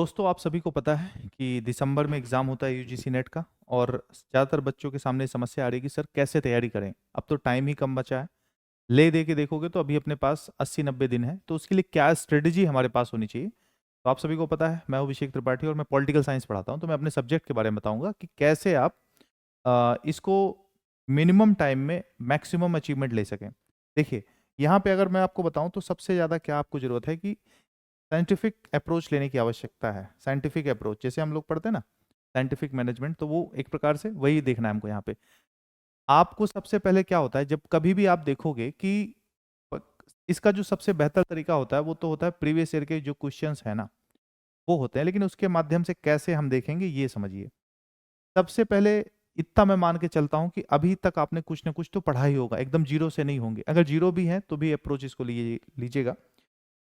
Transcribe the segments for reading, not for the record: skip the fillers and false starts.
दोस्तों, आप सभी को पता है कि दिसंबर में एग्ज़ाम होता है यूजीसी नेट का। और ज़्यादातर बच्चों के सामने समस्या आ रही है कि सर कैसे तैयारी करें। अब तो टाइम ही कम बचा है। ले दे के देखोगे तो अभी अपने पास 80-90 दिन है, तो उसके लिए क्या स्ट्रेटजी हमारे पास होनी चाहिए। तो आप सभी को पता है, मैं अभिषेक त्रिपाठी और मैं पॉलिटिकल साइंस पढ़ाता हूँ। तो मैं अपने सब्जेक्ट के बारे में बताऊंगा कि कैसे आप इसको मिनिमम टाइम में मैक्सिमम अचीवमेंट ले सकें। देखिए, यहाँ पे अगर मैं आपको बताऊं तो सबसे ज़्यादा क्या आपको ज़रूरत है कि साइंटिफिक अप्रोच लेने की आवश्यकता है। साइंटिफिक अप्रोच जैसे हम लोग पढ़ते हैं ना, साइंटिफिक मैनेजमेंट, तो वो एक प्रकार से वही देखना है हमको यहाँ पे। आपको सबसे पहले क्या होता है, जब कभी भी आप देखोगे कि प- इसका जो सबसे बेहतर तरीका होता है वो तो होता है प्रीवियस ईयर के जो क्वेश्चंस है ना, वो होते हैं। लेकिन उसके माध्यम से कैसे हम देखेंगे ये समझिए। सबसे पहले इतना मैं मान के चलता हूं कि अभी तक आपने कुछ ना कुछ तो पढ़ा ही होगा, एकदम जीरो से नहीं होंगे। अगर जीरो भी है तो भी अप्रोच इसको लीजिएगा।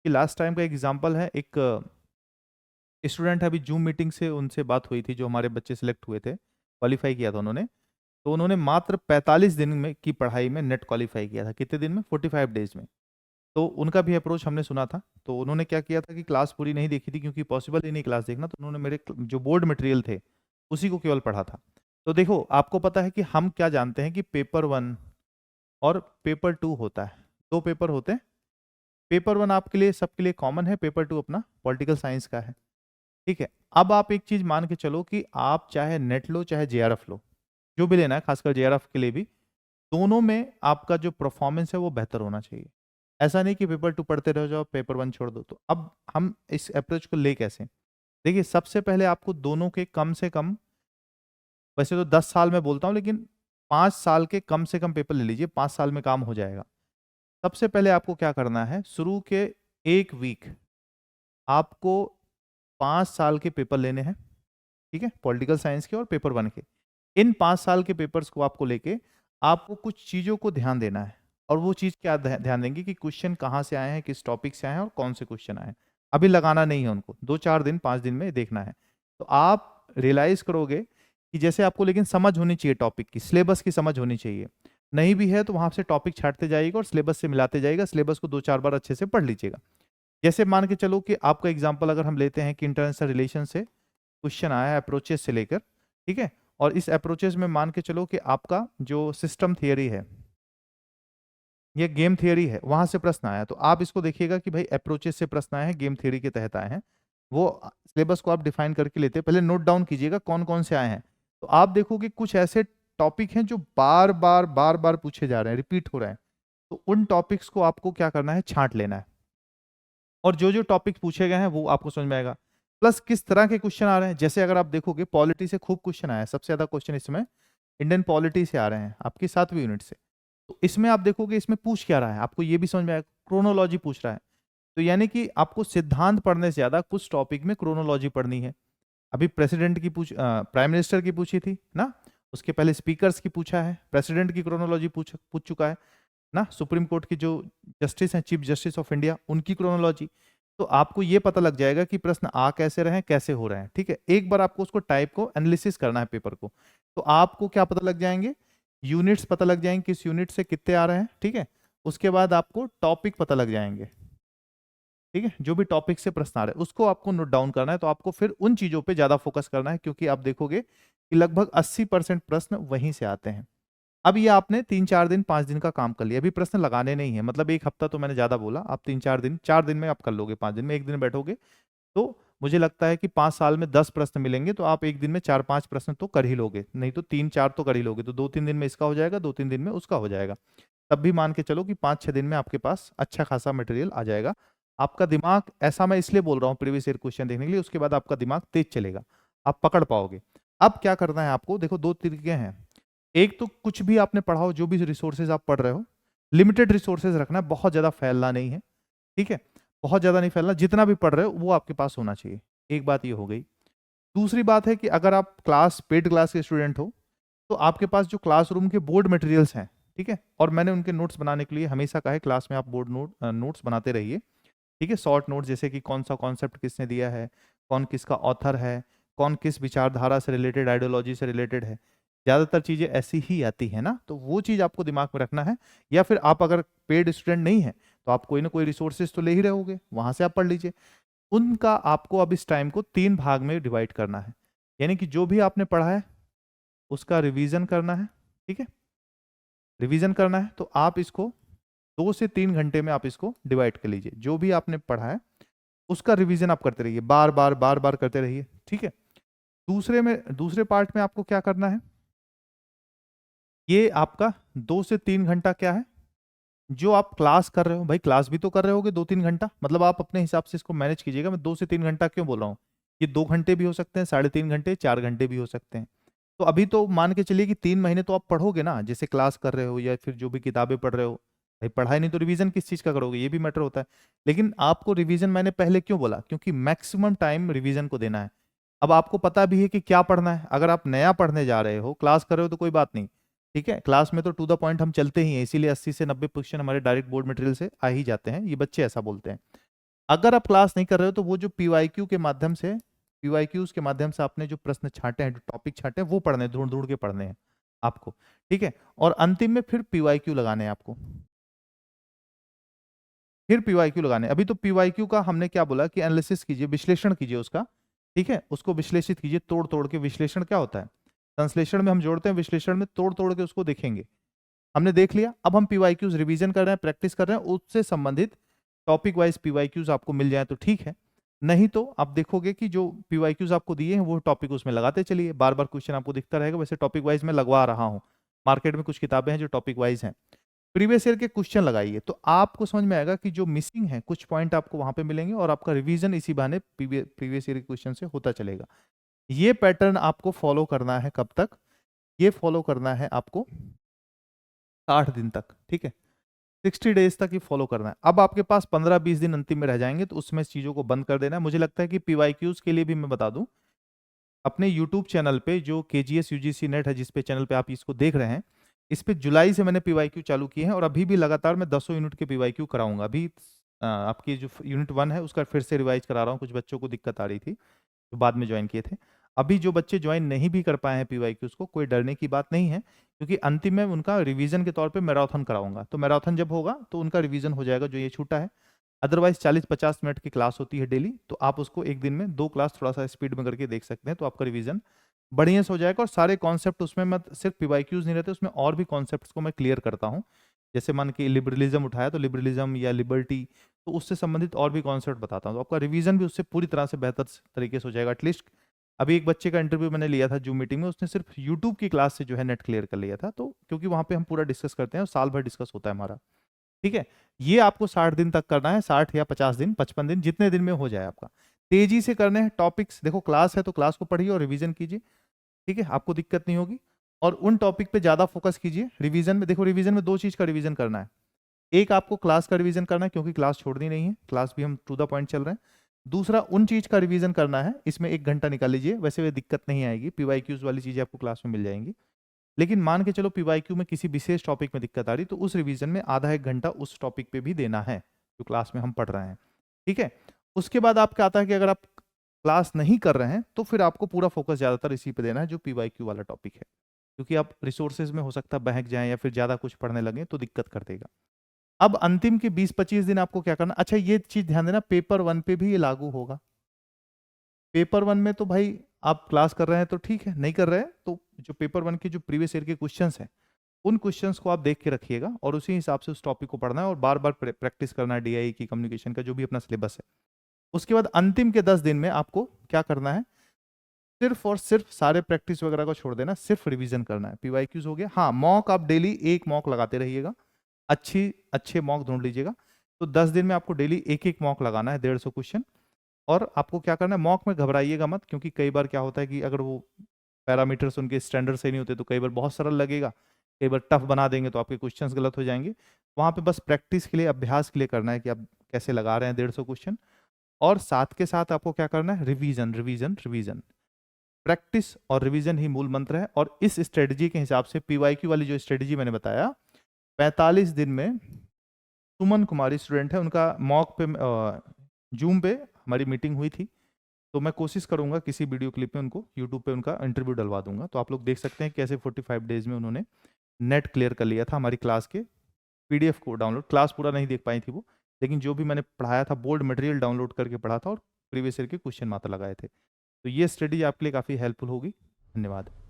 कि लास्ट टाइम का एग्जाम्पल है, एक स्टूडेंट है, अभी जूम मीटिंग से उनसे बात हुई थी, जो हमारे बच्चे सिलेक्ट हुए थे, क्वालिफाई किया था उन्होंने। तो उन्होंने मात्र 45 दिन में की पढ़ाई में नेट क्वालिफाई किया था। कितने दिन में? 45 डेज में। तो उनका भी अप्रोच हमने सुना था। तो उन्होंने क्या किया था कि क्लास पूरी नहीं देखी थी, क्योंकि पॉसिबल ही नहीं क्लास देखना। तो उन्होंने मेरे जो बोर्ड मटेरियल थे उसी को केवल पढ़ा था। तो देखो, आपको पता है कि हम क्या जानते हैं कि पेपर 1 और पेपर 2 होता है। दो पेपर होते हैं। पेपर 1 आपके लिए सबके लिए कॉमन है, पेपर 2 अपना पॉलिटिकल साइंस का है। ठीक है। अब आप एक चीज मान के चलो कि आप चाहे नेट लो चाहे जेआरएफ लो, जो भी लेना है, खासकर जेआरएफ के लिए भी, दोनों में आपका जो परफॉर्मेंस है वो बेहतर होना चाहिए। ऐसा नहीं कि पेपर 2 पढ़ते रह जाओ, पेपर 1 छोड़ दो। तो अब हम इस अप्रोच को ले कैसे? देखिए, सबसे पहले आपको दोनों के कम से कम, वैसे तो 10 साल में बोलता हूँ, लेकिन 5 साल के कम से कम पेपर ले लीजिए, 5 साल में काम हो जाएगा। सबसे पहले आपको क्या करना है, शुरू के एक वीक आपको 5 साल के पेपर लेने हैं। ठीक है, पॉलिटिकल साइंस के और पेपर 1 के। इन 5 साल के पेपर्स को आपको लेके आपको कुछ चीजों को ध्यान देना है। और वो चीज क्या ध्यान देंगे कि क्वेश्चन कहाँ से आए हैं, किस टॉपिक से आए हैं और कौन से क्वेश्चन आए हैं। अभी लगाना नहीं है उनको, 2-4 दिन 5 दिन में देखना है। तो आप रियलाइज करोगे कि जैसे आपको, लेकिन समझ होनी चाहिए, टॉपिक की, सिलेबस की समझ होनी चाहिए। नहीं भी है तो वहां से टॉपिक छाटते जाइएगा और सिलेबस से मिलाते जाइएगा। सिलेबस को 2-4 बार अच्छे से पढ़ लीजिएगा। जैसे मान के चलो कि आपका एग्जाम्पल अगर हम लेते हैं कि इंटरनेशनल रिलेशन से क्वेश्चन आया है, अप्रोचेस से लेकर। ठीक है। और इस अप्रोचेस में मान के चलो कि आपका जो सिस्टम थियरी है, ये गेम थियरी है, वहां से प्रश्न आया। तो आप इसको देखिएगा कि भाई अप्रोचेस से प्रश्न आए हैं, गेम थियरी के तहत आए हैं। वो सिलेबस को आप डिफाइन करके लेते हैं, पहले नोट डाउन कीजिएगा कौन कौन से आए हैं। तो आप देखोगे कुछ ऐसे टॉपिक हैं जो बार बार पूछे जा रहे हैं, रिपीट हो रहे हैं। तो उन टॉपिक्स को आपको क्या करना है, छांट लेना है। और जो जो टॉपिक पूछे गए हैं वो आपको समझ में आएगा। प्लस किस तरह के क्वेश्चन आ रहे हैं, जैसे अगर आप देखोगे पॉलिटी से खूब क्वेश्चन आया है, सबसे ज्यादा क्वेश्चन इसमें इंडियन पॉलिटी से आ रहे हैं, आपकी 7वीं यूनिट से। तो इसमें आप देखोगे इसमें पूछ क्या रहा है, आपको ये भी समझ में आएगा, क्रोनोलॉजी पूछ रहा है। तो यानी कि आपको सिद्धांत पढ़ने से ज्यादा कुछ टॉपिक में क्रोनोलॉजी पढ़नी है। अभी प्रेसिडेंट की प्राइम मिनिस्टर की पूछी थी ना, उसके पहले स्पीकर्स की पूछा है, प्रेसिडेंट की क्रोनोलॉजी पूछ चुका है ना, सुप्रीम कोर्ट की जो जस्टिस हैं, चीफ जस्टिस ऑफ इंडिया, उनकी क्रोनोलॉजी। तो आपको ये पता लग जाएगा कि प्रश्न आ कैसे रहे हैं, कैसे हो रहे हैं। ठीक है, एक बार आपको उसको टाइप को एनालिसिस करना है पेपर को। तो आपको क्या पता लग जाएंगे, यूनिट्स पता लग जाएंगे, किस यूनिट से कितने आ रहे हैं। ठीक है, उसके बाद आपको टॉपिक पता लग जाएंगे। ठीक है, जो भी टॉपिक से प्रश्न आ रहे हैं उसको आपको नोट डाउन करना है। तो आपको फिर उन चीजों पे ज्यादा फोकस करना है, क्योंकि आप देखोगे कि लगभग 80% प्रश्न वहीं से आते हैं। अब ये आपने 3-4 दिन 5 दिन का काम कर लिया, अभी प्रश्न लगाने नहीं है, मतलब एक हफ्ता तो मैंने ज्यादा बोला। आप 3-4 दिन, 4 दिन में आप कर लोगे, 5 दिन में, एक दिन बैठोगे तो मुझे लगता है कि 5 साल में 10 प्रश्न मिलेंगे, तो आप एक दिन में 4-5 प्रश्न तो कर ही लोगे, नहीं तो 3-4 तो कर ही लोगे। तो 2-3 दिन में इसका हो जाएगा, 2-3 दिन में उसका हो जाएगा। तब भी मान के चलो कि 5-6 दिन में आपके पास अच्छा खासा मटेरियल आ जाएगा। आपका दिमाग, ऐसा मैं इसलिए बोल रहा हूँ प्रीवियस ईयर क्वेश्चन देखने के लिए, उसके बाद आपका दिमाग तेज चलेगा, आप पकड़ पाओगे। अब क्या करना है आपको, देखो 2 तरीके हैं। एक तो कुछ भी आपने पढ़ा हो, जो भी रिसोर्सेज आप पढ़ रहे हो, लिमिटेड रिसोर्सेज रखना है, बहुत ज्यादा फैलना नहीं है। ठीक है, बहुत ज्यादा नहीं फैलना, जितना भी पढ़ रहे हो वो आपके पास होना चाहिए। एक बात ये हो गई। दूसरी बात है कि अगर आप पेड क्लास के स्टूडेंट हो, तो आपके पास जो क्लासरूम के बोर्ड मटेरियल्स हैं, ठीक है, और मैंने उनके नोट्स बनाने के लिए हमेशा कहा है, क्लास में आप बोर्ड नोट्स बनाते रहिए। ठीक है, शॉर्ट नोट्स, जैसे कि कौन सा कॉन्सेप्ट किसने दिया है, कौन किसका ऑथर है, कौन किस विचारधारा से रिलेटेड, आइडियोलॉजी से रिलेटेड है। ज़्यादातर चीज़ें ऐसी ही आती है ना, तो वो चीज़ आपको दिमाग में रखना है। या फिर आप अगर पेड स्टूडेंट नहीं है तो आप कोई ना कोई रिसोर्सेज तो ले ही रहोगे, वहां से आप पढ़ लीजिए। उनका आपको अब इस टाइम को 3 भाग में डिवाइड करना है। यानी कि जो भी आपने पढ़ा है उसका रिवीजन करना है, ठीक है? रिवीजन करना है तो आप इसको 2 से 3 घंटे में आप इसको डिवाइड कर लीजिए। जो भी आपने पढ़ा है उसका रिवीजन आप करते रहिए, बार-बार करते रहिए, ठीक है? दूसरे पार्ट में आपको क्या करना है? ये आपका 2 से 3 घंटा क्या है? जो आप क्लास कर रहे हो, भाई क्लास भी तो कर रहे होगे 2-3 घंटा, मतलब आप अपने हिसाब से इसको मैनेज कीजिएगा। मैं 2 से 3 घंटा क्यों बोल रहा हूँ? ये 2 घंटे भी हो सकते हैं, 3.5 घंटे, 4 घंटे भी हो सकते हैं। तो अभी तो मान के चलिए कि 3 महीने तो आप पढ़ोगे ना, जैसे क्लास कर रहे हो या फिर जो भी किताबें पढ़ रहे हो। भाई पढ़ाई नहीं तो रिवीजन किस चीज़ का करोगे? ये भी मैटर होता है। लेकिन आपको रिवीजन मैंने पहले क्यों बोला? क्योंकि मैक्सिमम टाइम रिवीजन को देना है। अब आपको पता भी है कि क्या पढ़ना है। अगर आप नया पढ़ने जा रहे हो, क्लास कर रहे हो तो कोई बात नहीं, ठीक है? क्लास में तो टू द पॉइंट हम चलते ही हैं, इसीलिए 80 से 90 क्वेश्चन हमारे डायरेक्ट बोर्ड मटेरियल से आ ही जाते हैं। ये बच्चे ऐसा बोलते हैं। अगर आप क्लास नहीं कर रहे हो तो वो जो पीवाईक्यू के माध्यम से, पीवाईक्यूज के माध्यम से आपने जो प्रश्न छांटे हैं, जो टॉपिक छांटे हैं, वो पढ़ने, ढूंढ ढूंढ के पढ़ने हैं आपको, ठीक है? और अंतिम में फिर पीवाईक्यू लगाने हैं आपको, फिर पीवाईक्यू लगाने हैं। अभी तो पीवाईक्यू का हमने क्या बोला कि एनालिसिस कीजिए, विश्लेषण कीजिए उसका, ठीक है? उसको विश्लेषित कीजिए, तोड़ तोड़ के। विश्लेषण क्या होता है? संश्लेषण में हम जोड़ते हैं, विश्लेषण में तोड़ तोड़ के उसको देखेंगे। हमने देख लिया। अब हम पीवाईक्यूज रिवीजन कर रहे हैं, प्रैक्टिस कर रहे हैं, उससे संबंधित टॉपिक वाइज पीवाईक्यूज आपको मिल जाए तो ठीक है। नहीं तो आप देखोगे कि जो पीवाईक्यूज आपको दिए हैं वो टॉपिक उसमें लगाते चलिए, बार बार क्वेश्चन आपको दिखता रहेगा। वैसे टॉपिक वाइज मैं लगवा रहा हूँ, मार्केट में कुछ किताबें हैं जो टॉपिक वाइज हैं। प्रीवियस ईयर के क्वेश्चन लगाइए तो आपको समझ में आएगा कि जो मिसिंग है कुछ पॉइंट आपको वहां पे मिलेंगे, और आपका रिवीजन इसी बहाने प्रीवियस ईयर के क्वेश्चन से होता चलेगा। ये पैटर्न आपको फॉलो करना है कब तक? ये फॉलो करना है आपको 60 दिन तक, ठीक है? 60 डेज तक ये फॉलो करना है। अब आपके पास 15-20 दिन अंतिम में रह जाएंगे तो उसमें चीजों को बंद कर देना है। मुझे लगता है कि पीवाईक्यूज के लिए भी मैं बता दूं, अपने यूट्यूब चैनल पे जो केजीएस यूजीसी नेट है, जिस पे चैनल पे आप इसको देख रहे हैं, इस पे जुलाई से मैंने पीवाईक्यू चालू किए हैं और अभी भी लगातार मैं 10 यूनिट के पीवाईक्यू कराऊंगा। अभी आपकी जो यूनिट 1 है उसका फिर से रिवाइज करा रहा हूँ। कुछ बच्चों को दिक्कत आ रही थी जो बाद में ज्वाइन किए थे। अभी जो बच्चे ज्वाइन नहीं भी कर पाए हैं पीवाईक्यूज को, कोई डरने की बात नहीं है, क्योंकि अंतिम में उनका रिवीजन के तौर पे मैराथन कराऊंगा। तो मैराथन जब होगा तो उनका रिवीजन हो जाएगा जो ये छूटा है। अदरवाइज 40-50 मिनट की क्लास होती है डेली, तो आप उसको एक दिन में 2 क्लास थोड़ा सा स्पीड में करके देख सकते हैं, तो आपका रिवीजन बढ़िया से हो जाएगा। और सारे कॉन्सेप्ट उसमें मत सिर्फ पीवाईक्यूज नहीं रहते, उसमें और भी कॉन्सेप्ट्स को मैं क्लियर करता हूँ। जैसे मान के लिबरलिज्म उठाया तो लिबरलिज्म या लिबर्टी, तो उससे संबंधित और भी कॉन्सेप्ट बताता हूँ, तो आपका रिवीजन भी उससे पूरी तरह से बेहतर तरीके से हो जाएगा। एटलीस्ट अभी एक बच्चे का इंटरव्यू मैंने लिया था जूम मीटिंग में, उसने सिर्फ यूट्यूब की क्लास से जो है नेट क्लियर कर लिया था। तो क्योंकि वहां पे हम पूरा डिस्कस करते हैं और साल भर डिस्कस होता है हमारा, ठीक है? ये आपको 60 दिन तक करना है, 60 या 50 दिन, 55 दिन, जितने दिन में हो जाए आपका। तेजी से करने हैं टॉपिक्स। देखो क्लास है तो क्लास को पढ़िए और रिवीजन कीजिए, ठीक है? आपको दिक्कत नहीं होगी। और उन टॉपिक पे ज्यादा फोकस कीजिए। रिवीजन में देखो, रिवीजन में 2 चीज का रिवीजन करना है। एक आपको क्लास का रिवीजन करना है, क्योंकि क्लास छोड़नी नहीं है, क्लास भी हम टू द पॉइंट चल रहे हैं। दूसरा उन चीज का रिवीजन करना है, इसमें 1 घंटा निकाल लीजिए। वैसे भी दिक्कत नहीं आएगी, पीवाईक्यूज वाली चीजें आपको क्लास में मिल जाएंगी। लेकिन मान के चलो पीवाईक्यू में किसी विशेष टॉपिक में दिक्कत आ रही, तो उस रिवीजन में आधा 1 घंटा उस टॉपिक पे भी देना है जो क्लास में हम पढ़ रहे हैं, ठीक है? उसके बाद आपका आता है कि अगर आप क्लास नहीं कर रहे हैं तो फिर आपको पूरा फोकस ज्यादातर इसी पे देना है जो पीवाईक्यू वाला टॉपिक है, क्योंकि आप रिसोर्सेज में हो सकता है बहक जाएं या फिर ज्यादा कुछ पढ़ने लगे तो दिक्कत कर देगा। अब अंतिम के 20-25 दिन आपको क्या करना? अच्छा ये चीज ध्यान देना, पेपर 1 पे भी ये लागू होगा। पेपर 1 में तो भाई आप क्लास कर रहे हैं तो ठीक है, नहीं कर रहे हैं तो जो पेपर 1 के जो प्रीवियस ईयर के क्वेश्चंस हैं उन क्वेश्चंस को आप देख के रखिएगा और उसी हिसाब से उस टॉपिक को पढ़ना है और बार बार प्रैक्टिस करना है डीआई की, कम्युनिकेशन का, जो भी अपना सिलेबस है। उसके बाद अंतिम के 10 दिन में आपको क्या करना है? सिर्फ और सिर्फ सारे प्रैक्टिस वगैरह को छोड़ देना, सिर्फ रिवीजन करना है। पीवाईक्यूज हो गया, हाँ मॉक आप डेली एक मॉक लगाते रहिएगा, अच्छे मॉक ढूंढ लीजिएगा। तो 10 दिन में आपको डेली एक एक मॉक लगाना है, 150 क्वेश्चन। और आपको क्या करना है, मॉक में घबराइएगा मत, क्योंकि कई बार क्या होता है कि अगर वो पैरामीटर्स उनके स्टैंडर्ड से नहीं होते तो कई बार बहुत सरल लगेगा, कई बार टफ बना देंगे तो आपके क्वेश्चंस गलत हो जाएंगे। वहां पे बस प्रैक्टिस के लिए, अभ्यास के लिए करना है कि आप कैसे लगा रहे हैं 150 क्वेश्चन। और साथ के साथ आपको क्या करना है? Revision revision revision. प्रैक्टिस और रिवीजन ही मूल मंत्र है। और इस स्ट्रेटजी के हिसाब से पीवाईक्यू वाली जो स्ट्रेटजी मैंने बताया, 45 दिन में सुमन कुमारी स्टूडेंट है, उनका मॉक पे जूम पे हमारी मीटिंग हुई थी, तो मैं कोशिश करूंगा किसी वीडियो क्लिप में उनको यूट्यूब पे उनका इंटरव्यू डलवा दूंगा, तो आप लोग देख सकते हैं कैसे 45 डेज में उन्होंने नेट क्लियर कर लिया था। हमारी क्लास के पीडीएफ को डाउनलोड, क्लास पूरा नहीं देख पाई थी वो, लेकिन जो भी मैंने पढ़ाया था बोर्ड मटेरियल डाउनलोड करके पढ़ा था और प्रीवियस ईयर के क्वेश्चन मात्र लगाए थे। तो ये स्टडी आपके लिए काफ़ी हेल्पफुल होगी। धन्यवाद।